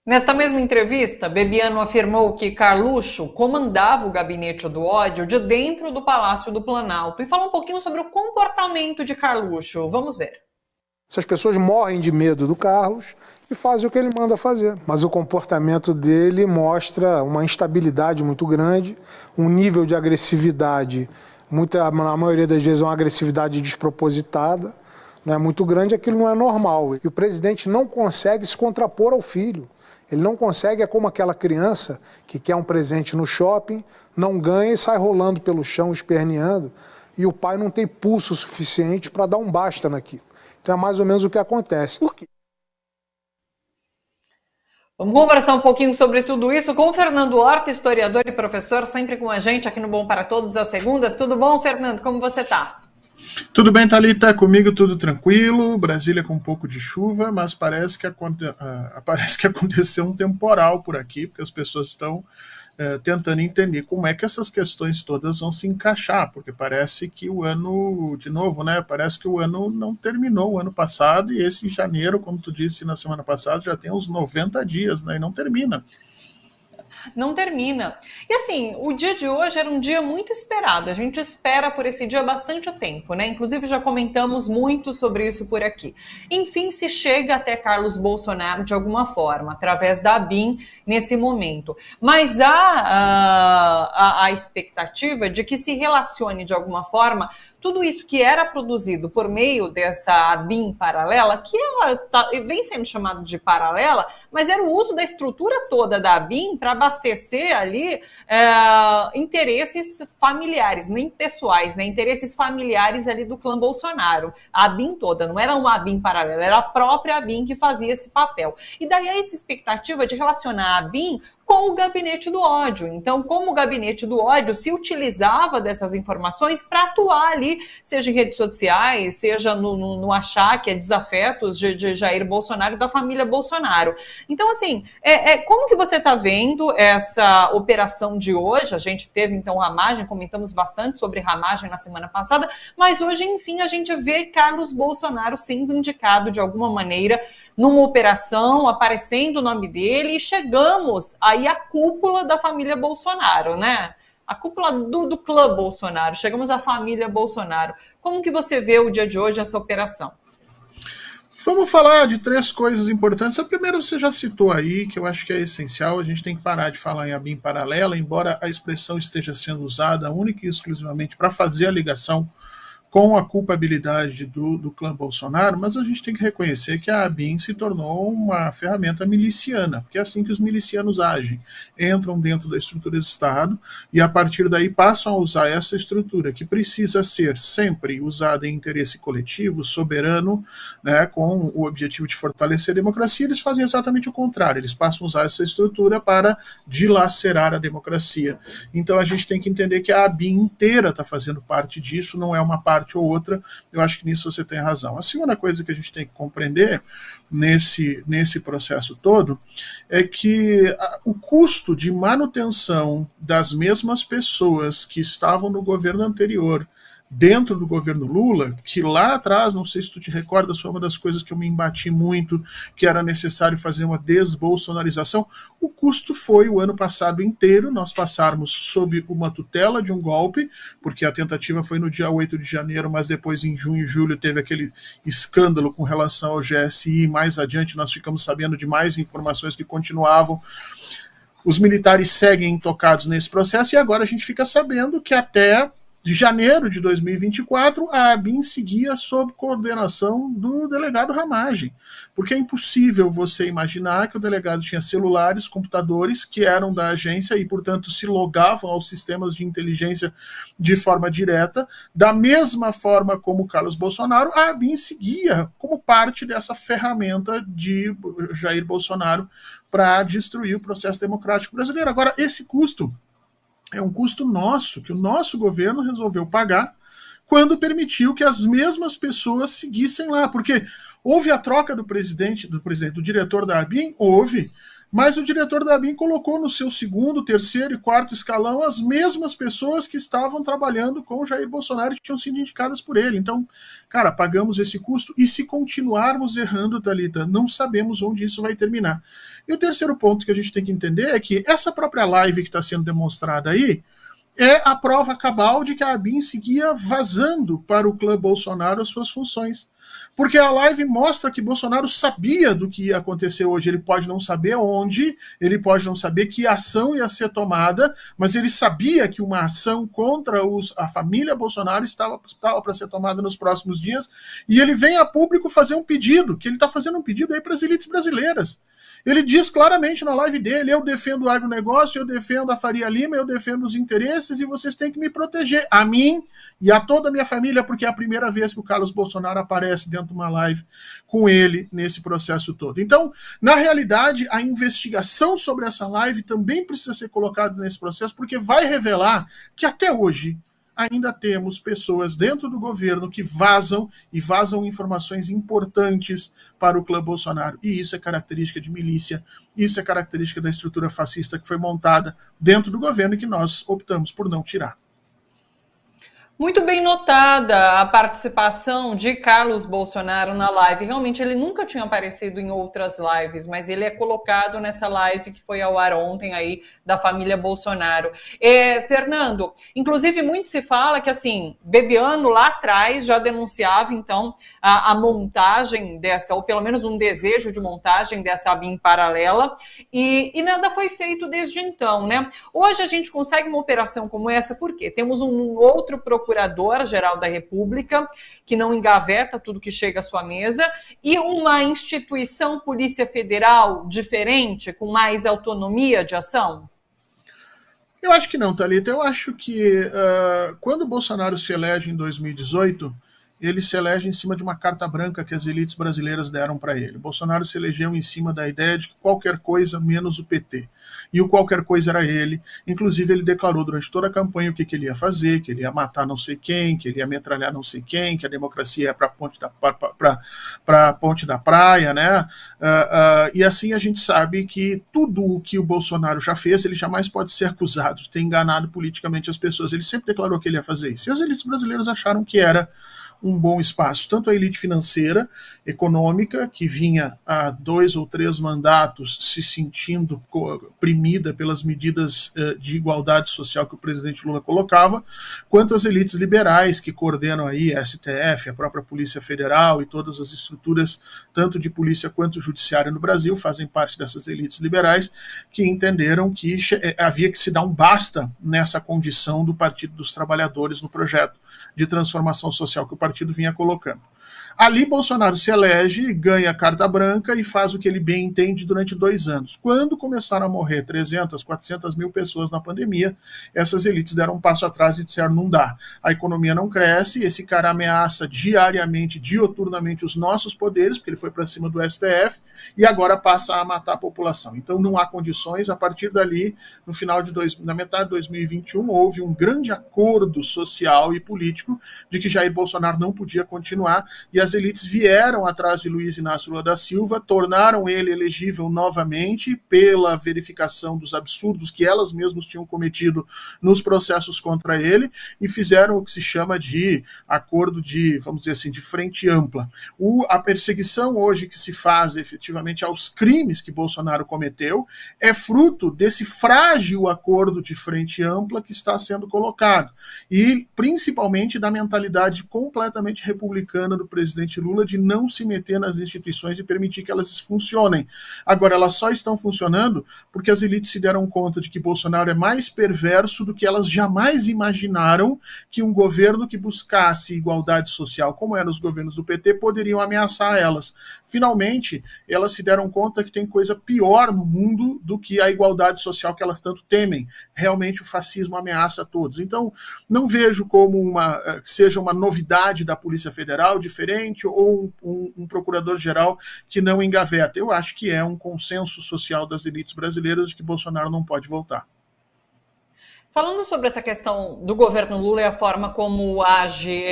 Nesta mesma entrevista, Bebiano afirmou que Carluxo comandava o gabinete do ódio de dentro do Palácio do Planalto e falou um pouquinho sobre o comportamento de Carluxo. Vamos ver. Essas pessoas morrem de medo do Carlos e fazem o que ele manda fazer. Mas o comportamento dele mostra uma instabilidade muito grande, um nível de agressividade, na maioria das vezes uma agressividade despropositada, não é muito grande, aquilo não é normal. E o presidente não consegue se contrapor ao filho. Ele não consegue, é como aquela criança que quer um presente no shopping, não ganha e sai rolando pelo chão, esperneando, e o pai não tem pulso suficiente para dar um basta naquilo. Então é mais ou menos o que acontece. Por quê? Vamos conversar um pouquinho sobre tudo isso com o Fernando Horta, historiador e professor, sempre com a gente aqui no Bom para Todos às segundas. Tudo bom, Fernando? Como você está? Tudo bem, Thalita, comigo tudo tranquilo, Brasília com um pouco de chuva, mas parece que aconteceu um temporal por aqui, porque as pessoas estão tentando entender como é que essas questões todas vão se encaixar, porque parece que o ano, de novo, né, parece que o ano não terminou o ano passado, e esse janeiro, como tu disse na semana passada, já tem uns 90 dias, né, e não termina. Não termina. E assim, o dia de hoje era um dia muito esperado. A gente espera por esse dia há bastante tempo, né? Inclusive já comentamos muito sobre isso por aqui. Enfim, se chega até Carlos Bolsonaro de alguma forma, através da ABIN nesse momento. Mas há a expectativa de que se relacione de alguma forma tudo isso que era produzido por meio dessa ABIN paralela, que ela vem sendo chamada de paralela, mas era o uso da estrutura toda da ABIN para abastecer ali interesses familiares, nem pessoais, né? Interesses familiares ali do clã Bolsonaro. A ABIN toda, não era uma ABIN paralela, era a própria ABIN que fazia esse papel. E daí essa expectativa de relacionar a ABIN com o gabinete do ódio. Então, como o gabinete do ódio se utilizava dessas informações para atuar ali, seja em redes sociais, seja no achaque, desafetos de Jair Bolsonaro e da família Bolsonaro. Então, assim, como que você está vendo essa operação de hoje? A gente teve, então, ramagem, comentamos bastante sobre ramagem na semana passada, mas hoje, enfim, a gente vê Carlos Bolsonaro sendo indicado de alguma maneira numa operação, aparecendo o nome dele, e chegamos aí à cúpula da família Bolsonaro, né? A cúpula do clã Bolsonaro, chegamos à família Bolsonaro. Como que você vê o dia de hoje, essa operação? Vamos falar de três coisas importantes. A primeira você já citou aí, que eu acho que é essencial, a gente tem que parar de falar em ABIN paralela, embora a expressão esteja sendo usada única e exclusivamente para fazer a ligação com a culpabilidade do clã Bolsonaro, mas a gente tem que reconhecer que a ABIN se tornou uma ferramenta miliciana, porque é assim que os milicianos agem. Entram dentro da estrutura do Estado e, a partir daí, passam a usar essa estrutura, que precisa ser sempre usada em interesse coletivo, soberano, né, com o objetivo de fortalecer a democracia. Eles fazem exatamente o contrário, eles passam a usar essa estrutura para dilacerar a democracia. Então, a gente tem que entender que a ABIN inteira está fazendo parte disso, não é uma parte ou outra. Eu acho que nisso você tem razão. A segunda coisa que a gente tem que compreender nesse processo todo é que o custo de manutenção das mesmas pessoas que estavam no governo anterior dentro do governo Lula, que lá atrás, não sei se tu te recordas, foi uma das coisas que eu me embati muito, que era necessário fazer uma desbolsonarização. O custo foi o ano passado inteiro, nós passarmos sob uma tutela de um golpe, porque a tentativa foi no dia 8 de janeiro, mas depois em junho e julho teve aquele escândalo com relação ao GSI, mais adiante nós ficamos sabendo de mais informações que continuavam. Os militares seguem intocados nesse processo e agora a gente fica sabendo que até de janeiro de 2024, a ABIN seguia sob coordenação do delegado Ramagem, porque é impossível você imaginar que o delegado tinha celulares, computadores que eram da agência e, portanto, se logavam aos sistemas de inteligência de forma direta, da mesma forma como Carlos Bolsonaro, a ABIN seguia como parte dessa ferramenta de Jair Bolsonaro para destruir o processo democrático brasileiro. Agora, esse custo é um custo nosso, que o nosso governo resolveu pagar quando permitiu que as mesmas pessoas seguissem lá, porque houve a troca do diretor da ABIN, houve, Mas o diretor da ABIN colocou no seu segundo, terceiro e quarto escalão as mesmas pessoas que estavam trabalhando com o Jair Bolsonaro e que tinham sido indicadas por ele. Então, cara, pagamos esse custo e se continuarmos errando, Thalita, não sabemos onde isso vai terminar. E o terceiro ponto que a gente tem que entender é que essa própria live que está sendo demonstrada aí é a prova cabal de que a ABIN seguia vazando para o clã Bolsonaro as suas funções. Porque a live mostra que Bolsonaro sabia do que ia acontecer hoje. Ele pode não saber onde, ele pode não saber que ação ia ser tomada, mas ele sabia que uma ação contra a família Bolsonaro estava para ser tomada nos próximos dias, e ele vem a público fazer um pedido, que ele está fazendo um pedido aí para as elites brasileiras. Ele diz claramente na live dele: eu defendo o agronegócio, eu defendo a Faria Lima, eu defendo os interesses e vocês têm que me proteger, a mim e a toda a minha família, porque é a primeira vez que o Carlos Bolsonaro aparece dentro de uma live com ele nesse processo todo. Então, na realidade, a investigação sobre essa live também precisa ser colocada nesse processo, porque vai revelar que até hoje ainda temos pessoas dentro do governo que vazam informações importantes para o clã Bolsonaro. E isso é característica de milícia, isso é característica da estrutura fascista que foi montada dentro do governo e que nós optamos por não tirar. Muito bem notada a participação de Carlos Bolsonaro na live. Realmente, ele nunca tinha aparecido em outras lives, mas ele é colocado nessa live que foi ao ar ontem aí da família Bolsonaro. Fernando, inclusive muito se fala que, assim, Bebiano lá atrás já denunciava, então, a montagem dessa, ou pelo menos um desejo de montagem dessa ABIN paralela, e nada foi feito desde então, né? Hoje a gente consegue uma operação como essa, por quê? Temos um outro Procurador-Geral da República, que não engaveta tudo que chega à sua mesa, e uma instituição Polícia Federal diferente, com mais autonomia de ação? Eu acho que não, Thalita. Eu acho que quando o Bolsonaro se elege em 2018, ele se elege em cima de uma carta branca que as elites brasileiras deram para ele. O Bolsonaro se elegeu em cima da ideia de que qualquer coisa menos o PT. E o qualquer coisa era ele. Inclusive, ele declarou durante toda a campanha o que ele ia fazer, que ele ia matar não sei quem, que ele ia metralhar não sei quem, que a democracia é para a ponte da praia, né? E assim a gente sabe que tudo o que o Bolsonaro já fez, ele jamais pode ser acusado de ter enganado politicamente as pessoas. Ele sempre declarou que ele ia fazer isso. E as elites brasileiras acharam que era um bom espaço, tanto a elite financeira, econômica, que vinha há 2 ou 3 mandatos se sentindo oprimida pelas medidas de igualdade social que o presidente Lula colocava, quanto as elites liberais, que coordenam aí a STF, a própria Polícia Federal e todas as estruturas, tanto de polícia quanto judiciária no Brasil, fazem parte dessas elites liberais, que entenderam que havia que se dar um basta nessa condição do Partido dos Trabalhadores no projeto de transformação social que o partido vinha colocando. Ali Bolsonaro se elege, ganha carta branca e faz o que ele bem entende durante 2 anos. Quando começaram a morrer 300, 400 mil pessoas na pandemia, essas elites deram um passo atrás e disseram: não dá, a economia não cresce, esse cara ameaça diariamente, dioturnamente os nossos poderes, porque ele foi para cima do STF, e agora passa a matar a população. Então não há condições. A partir dali, na metade de 2021, houve um grande acordo social e político de que Jair Bolsonaro não podia continuar, e as elites vieram atrás de Luiz Inácio Lula da Silva, tornaram ele elegível novamente pela verificação dos absurdos que elas mesmas tinham cometido nos processos contra ele, e fizeram o que se chama de acordo de, vamos dizer assim, de frente ampla. A perseguição hoje que se faz efetivamente aos crimes que Bolsonaro cometeu é fruto desse frágil acordo de frente ampla que está sendo colocado, e principalmente da mentalidade completamente republicana do presidente Lula de não se meter nas instituições e permitir que elas funcionem. Agora, elas só estão funcionando porque as elites se deram conta de que Bolsonaro é mais perverso do que elas jamais imaginaram que um governo que buscasse igualdade social, como eram os governos do PT, poderiam ameaçar elas. Finalmente, elas se deram conta que tem coisa pior no mundo do que a igualdade social que elas tanto temem. Realmente o fascismo ameaça a todos. Então, não vejo como que seja uma novidade da Polícia Federal, diferente, ou um procurador-geral que não engaveta. Eu acho que é um consenso social das elites brasileiras de que Bolsonaro não pode voltar. Falando sobre essa questão do governo Lula e a forma como age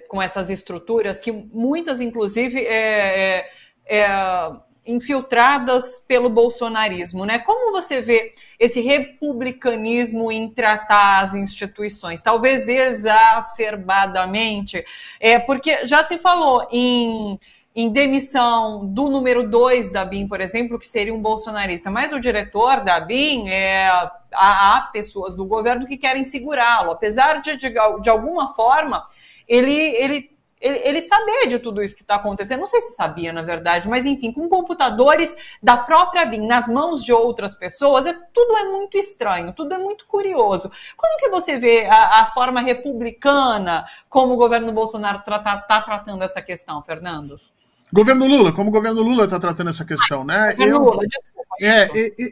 com essas estruturas, que muitas, inclusive, infiltradas pelo bolsonarismo, né? Como você vê esse republicanismo em tratar as instituições? Talvez exacerbadamente, porque já se falou em demissão do número 2 da ABIN, por exemplo, que seria um bolsonarista, mas o diretor da ABIN, há pessoas do governo que querem segurá-lo, apesar de alguma forma, ele saber de tudo isso que está acontecendo. Não sei se sabia, na verdade, mas enfim, com computadores da própria ABIN nas mãos de outras pessoas, tudo é muito estranho, tudo é muito curioso. Como que você vê a forma republicana como o governo Bolsonaro está tratando essa questão, Fernando? Governo Lula, como o governo Lula está tratando essa questão, né? Governo Lula, desculpa.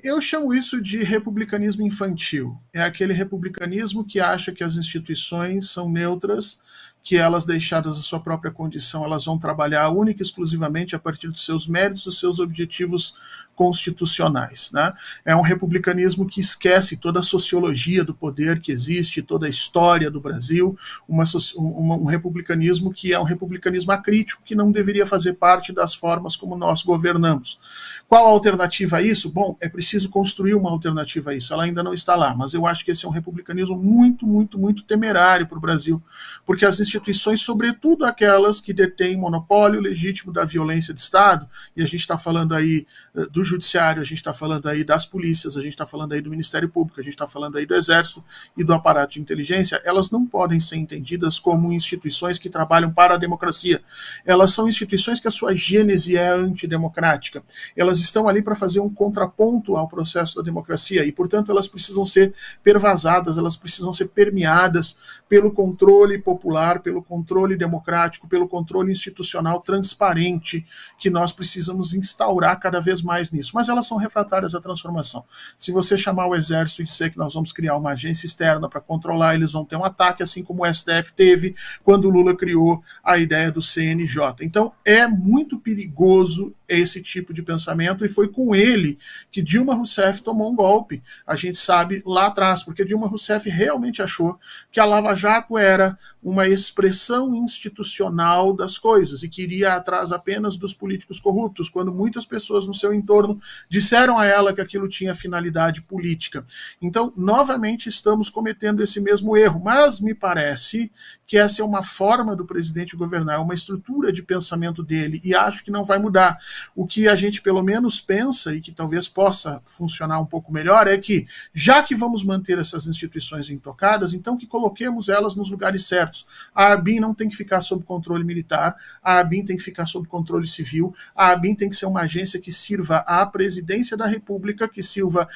Eu chamo isso de republicanismo infantil. É aquele republicanismo que acha que as instituições são neutras, que elas, deixadas a sua própria condição, elas vão trabalhar única e exclusivamente a partir dos seus méritos, dos seus objetivos constitucionais, né? É um republicanismo que esquece toda a sociologia do poder que existe, toda a história do Brasil, um republicanismo que é um republicanismo acrítico, que não deveria fazer parte das formas como nós governamos. Qual a alternativa a isso? Bom, é preciso construir uma alternativa a isso, ela ainda não está lá, mas eu acho que esse é um republicanismo muito, muito, muito temerário para o Brasil, porque as instituições, sobretudo aquelas que detêm monopólio legítimo da violência de Estado, e a gente está falando aí do judiciário, a gente está falando aí das polícias, a gente está falando aí do Ministério Público, a gente está falando aí do Exército e do aparato de inteligência, elas não podem ser entendidas como instituições que trabalham para a democracia. Elas são instituições que a sua gênese é antidemocrática. Elas estão ali para fazer um contraponto ao processo da democracia e, portanto, elas precisam ser pervasadas, elas precisam ser permeadas pelo controle popular, pelo controle democrático, pelo controle institucional transparente que nós precisamos instaurar cada vez mais nisso. Mas elas são refratárias à transformação. Se você chamar o Exército e dizer que nós vamos criar uma agência externa para controlar, eles vão ter um ataque, assim como o STF teve quando o Lula criou a ideia do CNJ. Então, é muito perigoso esse tipo de pensamento, e foi com ele que Dilma Rousseff tomou um golpe. A gente sabe lá atrás, porque Dilma Rousseff realmente achou que a Lava Jato era uma expressão institucional das coisas e queria atrás apenas dos políticos corruptos, quando muitas pessoas no seu entorno disseram a ela que aquilo tinha finalidade política. Então, novamente, estamos cometendo esse mesmo erro, mas me parece que essa é uma forma do presidente governar, uma estrutura de pensamento dele, e acho que não vai mudar. O que a gente pelo menos pensa, e que talvez possa funcionar um pouco melhor, é que, já que vamos manter essas instituições intocadas, então que coloquemos elas nos lugares certos. A ABIN não tem que ficar sob controle militar, a ABIN tem que ficar sob controle civil, a ABIN tem que ser uma agência que sirva à presidência da República, que sirva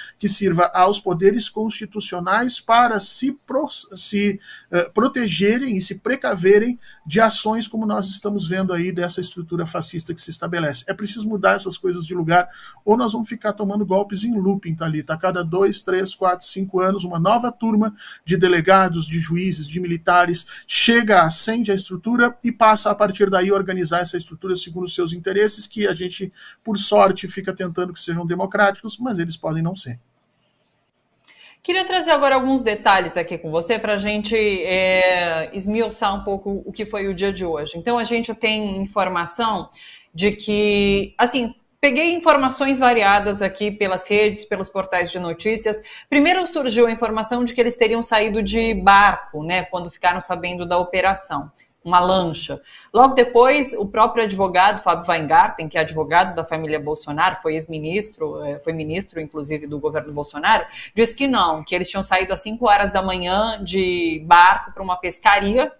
aos poderes constitucionais para se protegerem e se precaverem de ações como nós estamos vendo aí dessa estrutura fascista que se estabelece. É preciso mudar essas coisas de lugar, ou nós vamos ficar tomando golpes em looping, Thalita. A cada 2, 3, 4, 5 anos, uma nova turma de delegados, de juízes, de militares, chega, acende a estrutura e passa a partir daí a organizar essa estrutura segundo os seus interesses, que a gente, por sorte, fica tentando que sejam democráticos, mas eles podem não ser. Queria trazer agora alguns detalhes aqui com você para a gente esmiuçar um pouco o que foi o dia de hoje. Então, a gente tem informação de que, assim, peguei informações variadas aqui pelas redes, pelos portais de notícias. Primeiro surgiu a informação de que eles teriam saído de barco, né, quando ficaram sabendo da operação, uma lancha. Logo depois, o próprio advogado, Fábio Weingarten, que é advogado da família Bolsonaro, foi ex-ministro, foi ministro, inclusive, do governo Bolsonaro, disse que não, que eles tinham saído às 5 horas da manhã de barco para uma pescaria,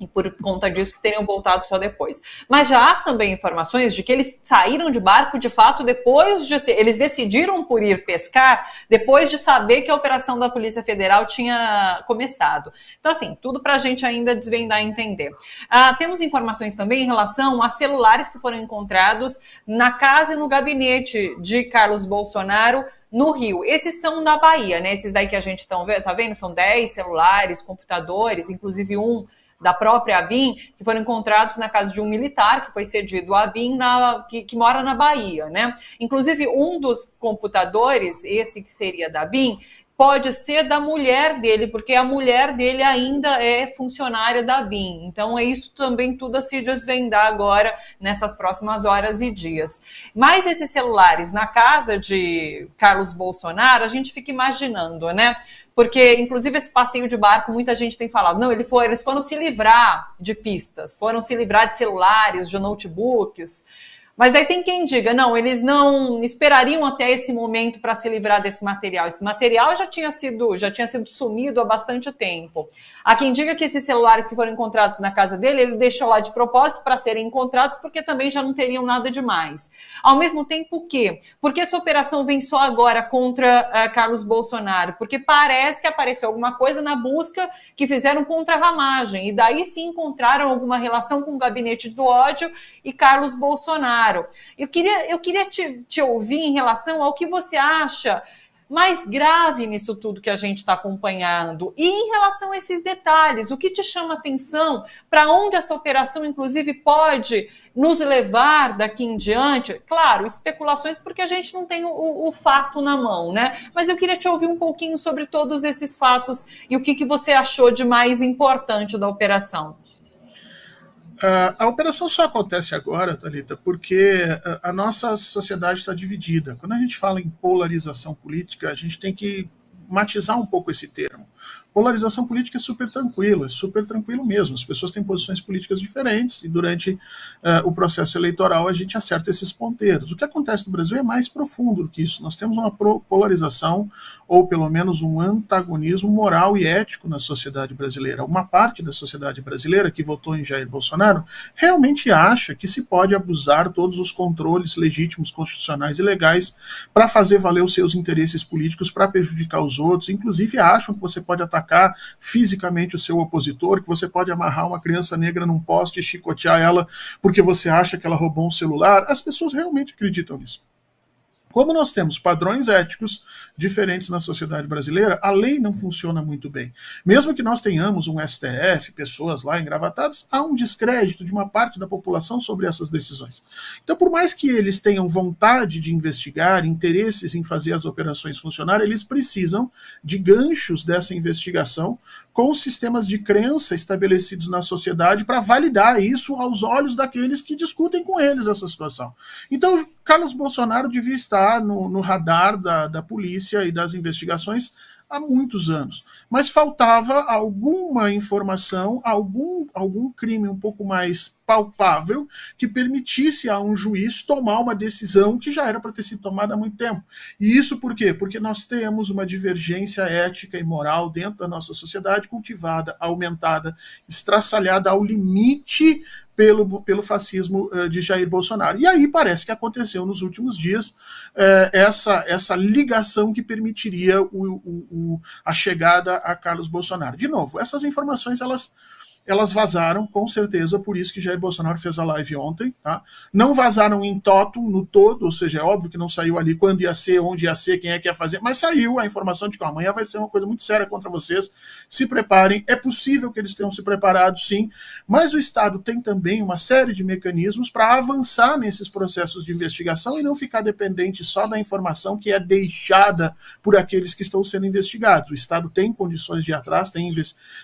e por conta disso que teriam voltado só depois. Mas já há também informações de que eles saíram de barco, de fato, depois de eles decidiram por ir pescar, depois de saber que a operação da Polícia Federal tinha começado. Então, assim, tudo para a gente ainda desvendar e entender. Temos informações também em relação a celulares que foram encontrados na casa e no gabinete de Carlos Bolsonaro, no Rio. Esses são da Bahia, né? Esses daí que a gente tá vendo, são 10 celulares, computadores, inclusive um da própria ABIN, que foram encontrados na casa de um militar que foi cedido à ABIN, que mora na Bahia, né? Inclusive, um dos computadores, esse que seria da ABIN, pode ser da mulher dele, porque a mulher dele ainda é funcionária da ABIN. Então é isso também tudo a se desvendar agora nessas próximas horas e dias. Mas esses celulares na casa de Carlos Bolsonaro, a gente fica imaginando, né? Porque, inclusive, esse passeio de barco, muita gente tem falado, não, eles foram se livrar de pistas, foram se livrar de celulares, de notebooks. Mas daí tem quem diga, não, eles não esperariam até esse momento para se livrar desse material. Esse material já tinha sido sumido há bastante tempo. Há quem diga que esses celulares que foram encontrados na casa dele, ele deixou lá de propósito para serem encontrados, porque também já não teriam nada demais. Ao mesmo tempo, o quê? Porque essa operação vem só agora contra Carlos Bolsonaro? Porque parece que apareceu alguma coisa na busca que fizeram contra a Ramagem, e daí sim encontraram alguma relação com o gabinete do ódio e Carlos Bolsonaro. Eu queria te ouvir em relação ao que você acha mais grave nisso tudo que a gente está acompanhando. E em relação a esses detalhes, o que te chama atenção, para onde essa operação, inclusive, pode nos levar daqui em diante? Claro, especulações, porque a gente não tem o fato na mão, né? Mas eu queria te ouvir um pouquinho sobre todos esses fatos e o que você achou de mais importante da operação. A operação só acontece agora, Thalita, porque a nossa sociedade está dividida. Quando a gente fala em polarização política, a gente tem que matizar um pouco esse termo. Polarização política é super tranquilo mesmo. As pessoas têm posições políticas diferentes e durante o processo eleitoral a gente acerta esses ponteiros. O que acontece no Brasil é mais profundo do que isso. Nós temos uma polarização, ou pelo menos um antagonismo moral e ético na sociedade brasileira. Uma parte da sociedade brasileira que votou em Jair Bolsonaro realmente acha que se pode abusar todos os controles legítimos, constitucionais e legais para fazer valer os seus interesses políticos, para prejudicar os outros. Inclusive acham que você pode atacar fisicamente o seu opositor, que você pode amarrar uma criança negra num poste e chicotear ela porque você acha que ela roubou um celular. As pessoas realmente acreditam nisso. Como nós temos padrões éticos diferentes na sociedade brasileira, a lei não funciona muito bem. Mesmo que nós tenhamos um STF, pessoas lá engravatadas, há um descrédito de uma parte da população sobre essas decisões. Então, por mais que eles tenham vontade de investigar, interesses em fazer as operações funcionarem, eles precisam de ganchos dessa investigação com sistemas de crença estabelecidos na sociedade para validar isso aos olhos daqueles que discutem com eles essa situação. Então, Carlos Bolsonaro devia estar no radar da polícia e das investigações há muitos anos. Mas faltava alguma informação, algum crime um pouco mais palpável que permitisse a um juiz tomar uma decisão que já era para ter sido tomada há muito tempo. E isso por quê? Porque nós temos uma divergência ética e moral dentro da nossa sociedade cultivada, aumentada, estraçalhada ao limite pelo fascismo de Jair Bolsonaro. E aí parece que aconteceu nos últimos dias essa ligação que permitiria a chegada a Carlos Bolsonaro. De novo, essas informações elas vazaram, com certeza, por isso que Jair Bolsonaro fez a live ontem, tá? Não vazaram em totum, no todo, ou seja, é óbvio que não saiu ali quando ia ser, onde ia ser, quem é que ia fazer, mas saiu a informação de que amanhã vai ser uma coisa muito séria contra vocês, se preparem, é possível que eles tenham se preparado, sim, mas o Estado tem também uma série de mecanismos para avançar nesses processos de investigação e não ficar dependente só da informação que é deixada por aqueles que estão sendo investigados. O Estado tem condições de ir atrás, tem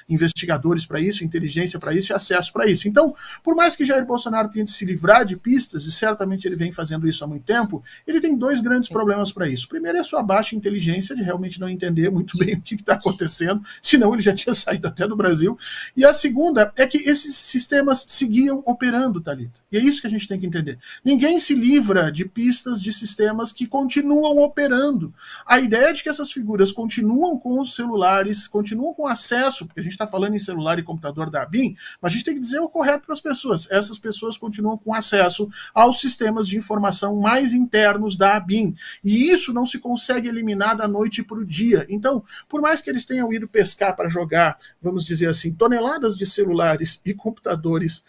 investigadores para isso, inteligência para isso e acesso para isso. Então, por mais que Jair Bolsonaro tente se livrar de pistas, e certamente ele vem fazendo isso há muito tempo, ele tem dois grandes problemas para isso. O primeiro é a sua baixa inteligência de realmente não entender muito bem o que está acontecendo, senão ele já tinha saído até do Brasil. E a segunda é que esses sistemas seguiam operando, Thalita. E é isso que a gente tem que entender. Ninguém se livra de pistas de sistemas que continuam operando. A ideia de que essas figuras continuam com os celulares, continuam com acesso, porque a gente está falando em celular e computador da ABIN, mas a gente tem que dizer o correto para as pessoas. Essas pessoas continuam com acesso aos sistemas de informação mais internos da ABIN. E isso não se consegue eliminar da noite para o dia. Então, por mais que eles tenham ido pescar para jogar, vamos dizer assim, toneladas de celulares e computadores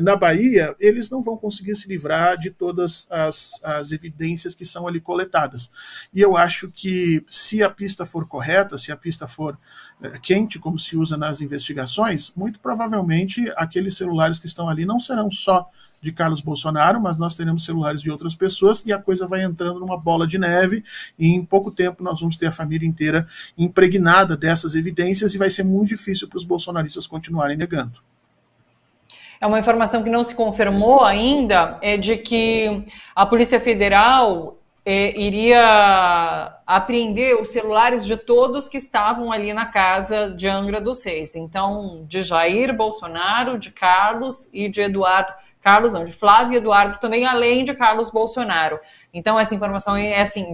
na Bahia, eles não vão conseguir se livrar de todas as evidências que são ali coletadas. E eu acho que se a pista for correta, se a pista for quente, como se usa nas investigações, muito provavelmente aqueles celulares que estão ali não serão só de Carlos Bolsonaro, mas nós teremos celulares de outras pessoas e a coisa vai entrando numa bola de neve e em pouco tempo nós vamos ter a família inteira impregnada dessas evidências e vai ser muito difícil para os bolsonaristas continuarem negando. É uma informação que não se confirmou ainda, é de que a Polícia Federal iria apreender os celulares de todos que estavam ali na casa de Angra dos Reis. Então, de Jair Bolsonaro, de Carlos e de Eduardo. Carlos não, de Flávio e Eduardo também, além de Carlos Bolsonaro. Então, essa informação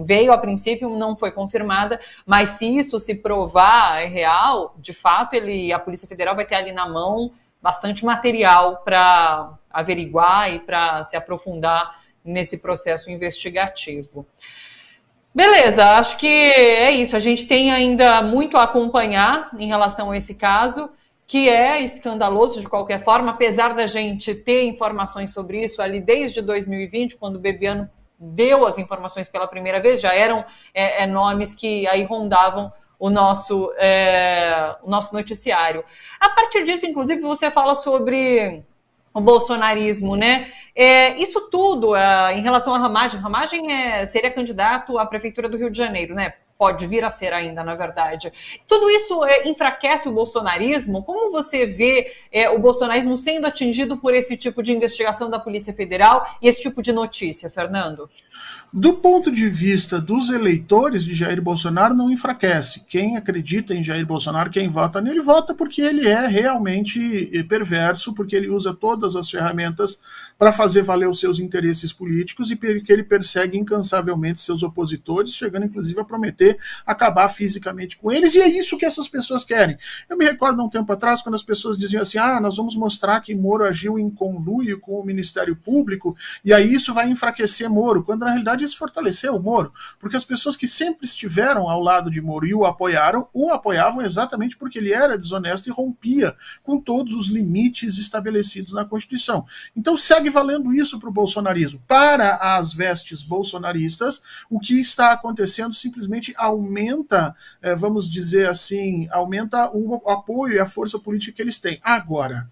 veio a princípio, não foi confirmada, mas se isso se provar real, de fato, a Polícia Federal vai ter ali na mão bastante material para averiguar e para se aprofundar nesse processo investigativo. Beleza, acho que é isso. A gente tem ainda muito a acompanhar em relação a esse caso, que é escandaloso de qualquer forma, apesar da gente ter informações sobre isso ali desde 2020, quando o Bebiano deu as informações pela primeira vez, já eram nomes que aí rondavam o nosso noticiário. A partir disso, inclusive, você fala sobre o bolsonarismo, né? Isso tudo em relação a Ramagem. Ramagem seria candidato à Prefeitura do Rio de Janeiro, né? Pode vir a ser ainda, na verdade. Tudo isso enfraquece o bolsonarismo? Como você vê o bolsonarismo sendo atingido por esse tipo de investigação da Polícia Federal e esse tipo de notícia, Fernando? Do ponto de vista dos eleitores de Jair Bolsonaro, não enfraquece. Quem acredita em Jair Bolsonaro, quem vota nele, vota porque ele é realmente perverso, porque ele usa todas as ferramentas para fazer valer os seus interesses políticos e porque ele persegue incansavelmente seus opositores, chegando inclusive a prometer acabar fisicamente com eles, e é isso que essas pessoas querem. Eu me recordo um tempo atrás, quando as pessoas diziam assim, nós vamos mostrar que Moro agiu em conluio com o Ministério Público, e aí isso vai enfraquecer Moro, quando na realidade isso fortaleceu o Moro, porque as pessoas que sempre estiveram ao lado de Moro e o apoiavam exatamente porque ele era desonesto e rompia com todos os limites estabelecidos na Constituição. Então segue valendo isso para o bolsonarismo. Para as vestes bolsonaristas, o que está acontecendo simplesmente aumenta, vamos dizer assim, aumenta o apoio e a força política que eles têm. Agora,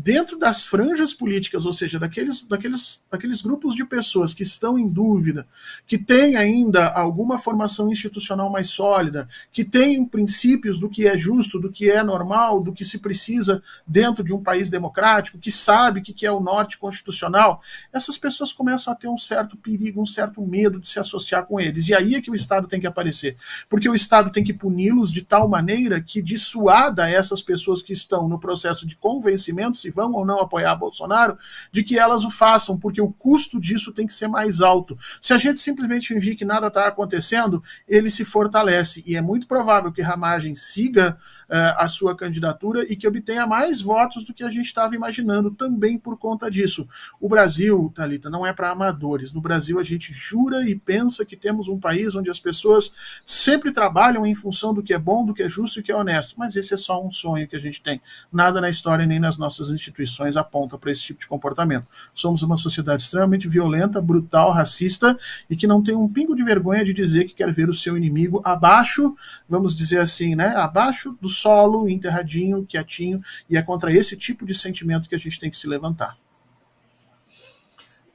dentro das franjas políticas, ou seja, daqueles grupos de pessoas que estão em dúvida, que têm ainda alguma formação institucional mais sólida, que têm princípios do que é justo, do que é normal, do que se precisa dentro de um país democrático, que sabe o que é o norte constitucional, essas pessoas começam a ter um certo perigo, um certo medo de se associar com eles. E aí é que o Estado tem que aparecer. Porque o Estado tem que puni-los de tal maneira que dissuada essas pessoas que estão no processo de convencimento, se vão ou não apoiar Bolsonaro, de que elas o façam, porque o custo disso tem que ser mais alto. Se a gente simplesmente fingir que nada está acontecendo, ele se fortalece, e é muito provável que Ramagem siga a sua candidatura e que obtenha mais votos do que a gente estava imaginando, também por conta disso. O Brasil, Thalita, não é para amadores. No Brasil a gente jura e pensa que temos um país onde as pessoas sempre trabalham em função do que é bom, do que é justo e do que é honesto, mas esse é só um sonho que a gente tem. Nada na história nem nas nossas instituições aponta para esse tipo de comportamento. Somos uma sociedade extremamente violenta, brutal, racista e que não tem um pingo de vergonha de dizer que quer ver o seu inimigo abaixo, vamos dizer assim, né, abaixo do solo, enterradinho, quietinho, e é contra esse tipo de sentimento que a gente tem que se levantar.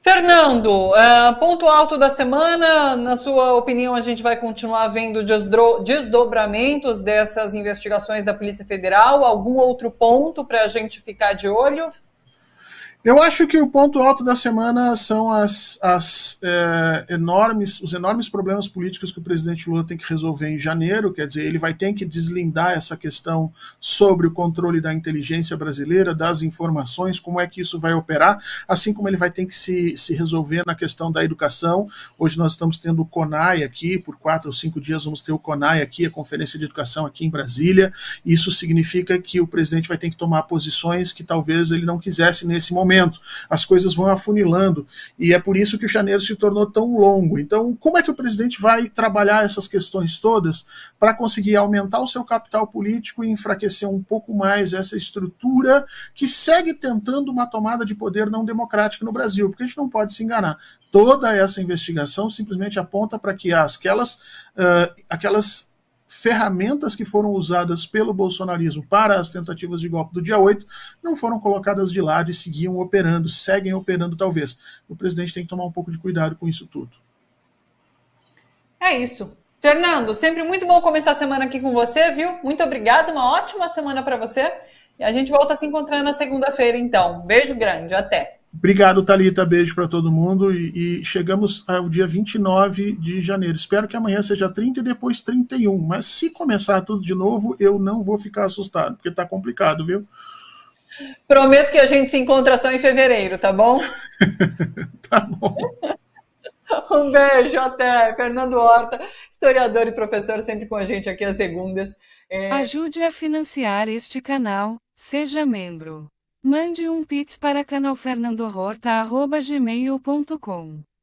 Fernando, ponto alto da semana, na sua opinião, a gente vai continuar vendo desdobramentos dessas investigações da Polícia Federal? Algum outro ponto para a gente ficar de olho? Eu acho que o ponto alto da semana são os enormes problemas políticos que o presidente Lula tem que resolver em janeiro. Quer dizer, ele vai ter que deslindar essa questão sobre o controle da inteligência brasileira, das informações, como é que isso vai operar, assim como ele vai ter que se resolver na questão da educação. Hoje nós estamos tendo o CONAI aqui, por 4 ou 5 dias vamos ter o CONAI aqui, a Conferência de Educação aqui em Brasília. Isso significa que o presidente vai ter que tomar posições que talvez ele não quisesse nesse momento. As coisas vão afunilando, e é por isso que o janeiro se tornou tão longo. Então, como é que o presidente vai trabalhar essas questões todas para conseguir aumentar o seu capital político e enfraquecer um pouco mais essa estrutura que segue tentando uma tomada de poder não democrática no Brasil? Porque a gente não pode se enganar. Toda essa investigação simplesmente aponta para que aquelas ferramentas que foram usadas pelo bolsonarismo para as tentativas de golpe do dia 8 não foram colocadas de lado e seguem operando talvez. O presidente tem que tomar um pouco de cuidado com isso tudo. É isso. Fernando, sempre muito bom começar a semana aqui com você, viu? Muito obrigada, uma ótima semana para você. E a gente volta a se encontrar na segunda-feira, então. Beijo grande, até. Obrigado, Thalita. Beijo para todo mundo. E chegamos ao dia 29 de janeiro. Espero que amanhã seja 30 e depois 31. Mas se começar tudo de novo, eu não vou ficar assustado, porque tá complicado, viu? Prometo que a gente se encontra só em fevereiro, tá bom? Tá bom. Um beijo, até. Fernando Horta, historiador e professor, sempre com a gente aqui às segundas. Ajude a financiar este canal, seja membro. Mande um Pix para canalfernandohorta@gmail.com.